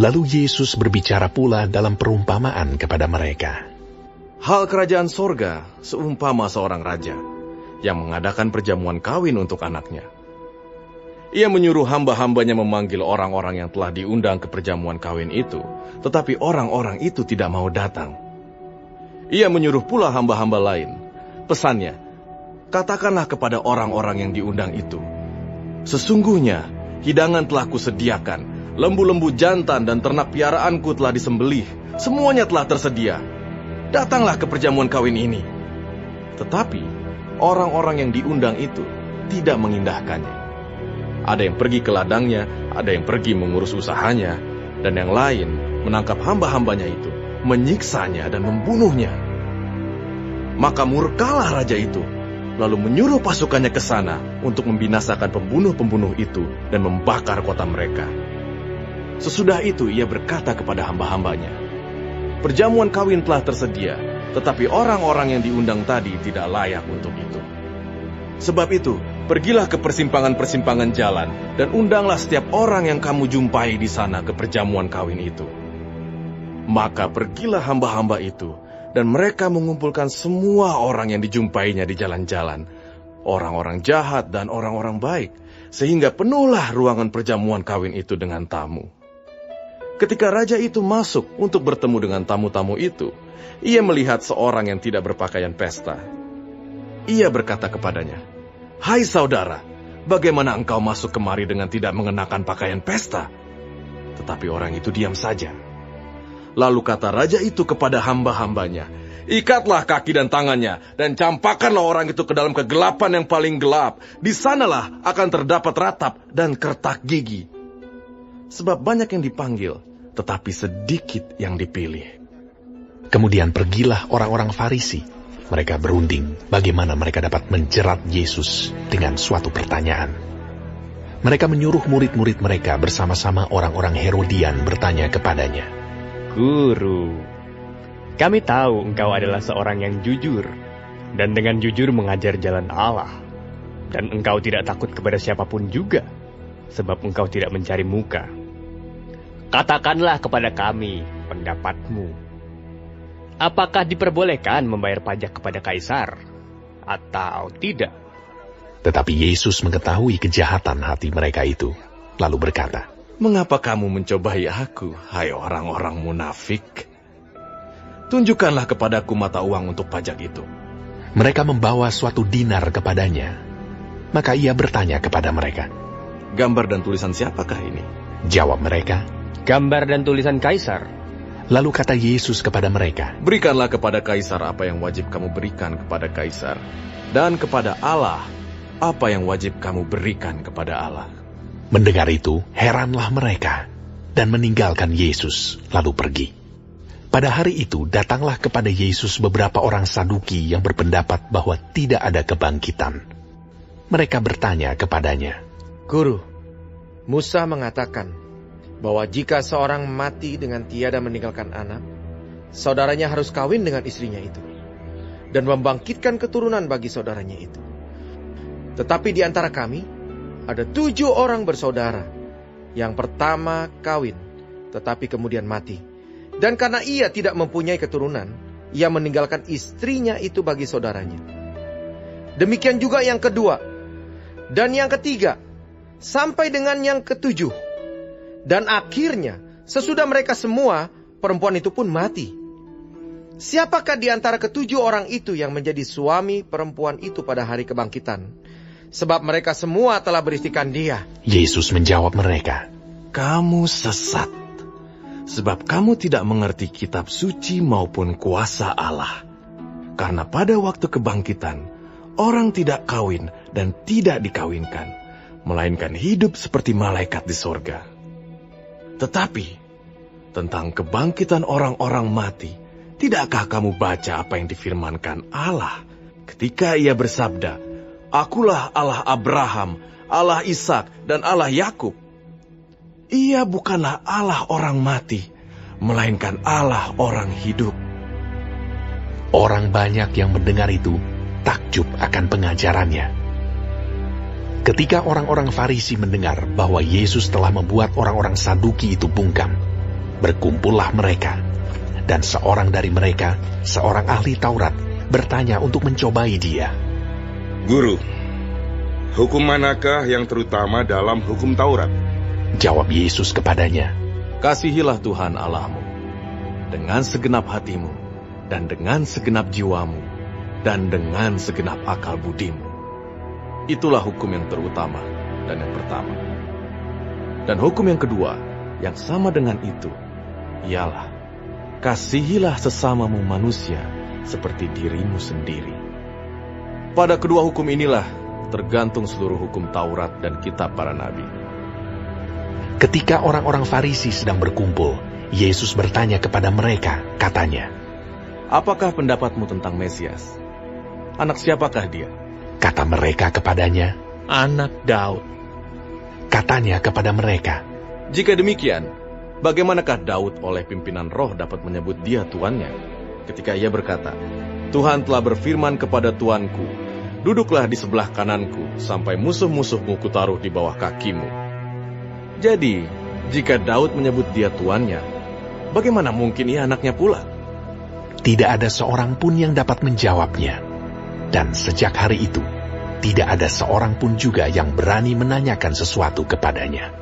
Lalu Yesus berbicara pula dalam perumpamaan kepada mereka. Hal kerajaan sorga seumpama seorang raja yang mengadakan perjamuan kawin untuk anaknya. Ia menyuruh hamba-hambanya memanggil orang-orang yang telah diundang ke perjamuan kawin itu, tetapi orang-orang itu tidak mau datang. Ia menyuruh pula hamba-hamba lain. Pesannya, katakanlah kepada orang-orang yang diundang itu, sesungguhnya hidangan telah kusediakan, lembu-lembu jantan dan ternak piaraanku telah disembelih, semuanya telah tersedia. Datanglah ke perjamuan kawin ini. Tetapi orang-orang yang diundang itu tidak mengindahkannya. Ada yang pergi ke ladangnya, ada yang pergi mengurus usahanya, dan yang lain menangkap hamba-hambanya itu, menyiksanya dan membunuhnya. Maka murkalah raja itu, lalu menyuruh pasukannya ke sana untuk membinasakan pembunuh-pembunuh itu dan membakar kota mereka. Sesudah itu ia berkata kepada hamba-hambanya, perjamuan kawin telah tersedia, tetapi orang-orang yang diundang tadi tidak layak untuk itu. Sebab itu, pergilah ke persimpangan-persimpangan jalan, dan undanglah setiap orang yang kamu jumpai di sana ke perjamuan kawin itu. Maka pergilah hamba-hamba itu, dan mereka mengumpulkan semua orang yang dijumpainya di jalan-jalan, orang-orang jahat dan orang-orang baik, sehingga penuhlah ruangan perjamuan kawin itu dengan tamu. Ketika raja itu masuk untuk bertemu dengan tamu-tamu itu, ia melihat seorang yang tidak berpakaian pesta. Ia berkata kepadanya, "Hai saudara, bagaimana engkau masuk kemari dengan tidak mengenakan pakaian pesta?" Tetapi orang itu diam saja. Lalu kata raja itu kepada hamba-hambanya, "Ikatlah kaki dan tangannya, dan campakkanlah orang itu ke dalam kegelapan yang paling gelap. Di sanalah akan terdapat ratap dan kertak gigi. Sebab banyak yang dipanggil, tetapi sedikit yang dipilih." Kemudian pergilah orang-orang Farisi. Mereka berunding bagaimana mereka dapat menjerat Yesus dengan suatu pertanyaan. Mereka menyuruh murid-murid mereka bersama-sama orang-orang Herodian bertanya kepadanya, "Guru, kami tahu engkau adalah seorang yang jujur, dan dengan jujur mengajar jalan Allah. Dan engkau tidak takut kepada siapapun juga, sebab engkau tidak mencari muka. Katakanlah kepada kami pendapatmu. Apakah diperbolehkan membayar pajak kepada Kaisar, atau tidak?" Tetapi Yesus mengetahui kejahatan hati mereka itu, lalu berkata, "Mengapa kamu mencobai aku, hai orang-orang munafik? Tunjukkanlah kepadaku mata uang untuk pajak itu." Mereka membawa suatu dinar kepadanya. Maka ia bertanya kepada mereka, "Gambar dan tulisan siapakah ini?" Jawab mereka, "Gambar dan tulisan Kaisar." Lalu kata Yesus kepada mereka, "Berikanlah kepada Kaisar apa yang wajib kamu berikan kepada Kaisar, dan kepada Allah apa yang wajib kamu berikan kepada Allah." Mendengar itu, heranlah mereka, dan meninggalkan Yesus, lalu pergi. Pada hari itu, datanglah kepada Yesus beberapa orang Saduki yang berpendapat bahwa tidak ada kebangkitan. Mereka bertanya kepadanya, "Guru, Musa mengatakan bahwa jika seorang mati dengan tiada meninggalkan anak, saudaranya harus kawin dengan istrinya itu, dan membangkitkan keturunan bagi saudaranya itu. Tetapi di antara kami, ada 7 orang bersaudara. Yang pertama kawin, tetapi kemudian mati. Dan karena ia tidak mempunyai keturunan, ia meninggalkan istrinya itu bagi saudaranya. Demikian juga yang kedua, dan yang ketiga, sampai dengan yang ketujuh. Dan akhirnya, sesudah mereka semua, perempuan itu pun mati. Siapakah di antara ke-7 orang itu yang menjadi suami perempuan itu pada hari kebangkitan? Sebab mereka semua telah beristikan dia." Yesus menjawab mereka, "Kamu sesat, sebab kamu tidak mengerti kitab suci maupun kuasa Allah. Karena pada waktu kebangkitan, orang tidak kawin dan tidak dikawinkan, melainkan hidup seperti malaikat di sorga. Tetapi, tentang kebangkitan orang-orang mati, tidakkah kamu baca apa yang difirmankan Allah ketika ia bersabda, 'Akulah Allah Abraham, Allah Ishak, dan Allah Yakub'? Ia bukanlah Allah orang mati, melainkan Allah orang hidup." Orang banyak yang mendengar itu takjub akan pengajarannya. Ketika orang-orang Farisi mendengar bahwa Yesus telah membuat orang-orang Saduki itu bungkam, Berkumpullah mereka, dan seorang dari mereka, seorang ahli Taurat, bertanya untuk mencobai dia. Guru, hukum manakah yang terutama dalam hukum Taurat? Jawab Yesus kepadanya, Kasihilah Tuhan Allahmu dengan segenap hatimu, dan dengan segenap jiwamu, dan dengan segenap akal budimu. Itulah hukum yang terutama dan yang pertama. Dan hukum yang kedua, yang sama dengan itu, ialah kasihilah sesamamu manusia seperti dirimu sendiri. Pada kedua hukum inilah tergantung seluruh hukum Taurat dan kitab para nabi. Ketika orang-orang Farisi sedang berkumpul, Yesus bertanya kepada mereka, katanya, Apakah pendapatmu tentang Mesias? Anak siapakah dia? Kata mereka kepadanya, Anak Daud. Katanya kepada mereka, Jika demikian, bagaimanakah Daud oleh pimpinan roh dapat menyebut dia tuannya? Ketika ia berkata, Tuhan telah berfirman kepada tuanku, duduklah di sebelah kananku, sampai musuh-musuhmu kutaruh di bawah kakimu. Jadi, jika Daud menyebut dia tuannya, bagaimana mungkin ia anaknya pula? tidak ada seorang pun yang dapat menjawabnya. Dan sejak hari itu, tidak ada seorang pun juga yang berani menanyakan sesuatu kepadanya.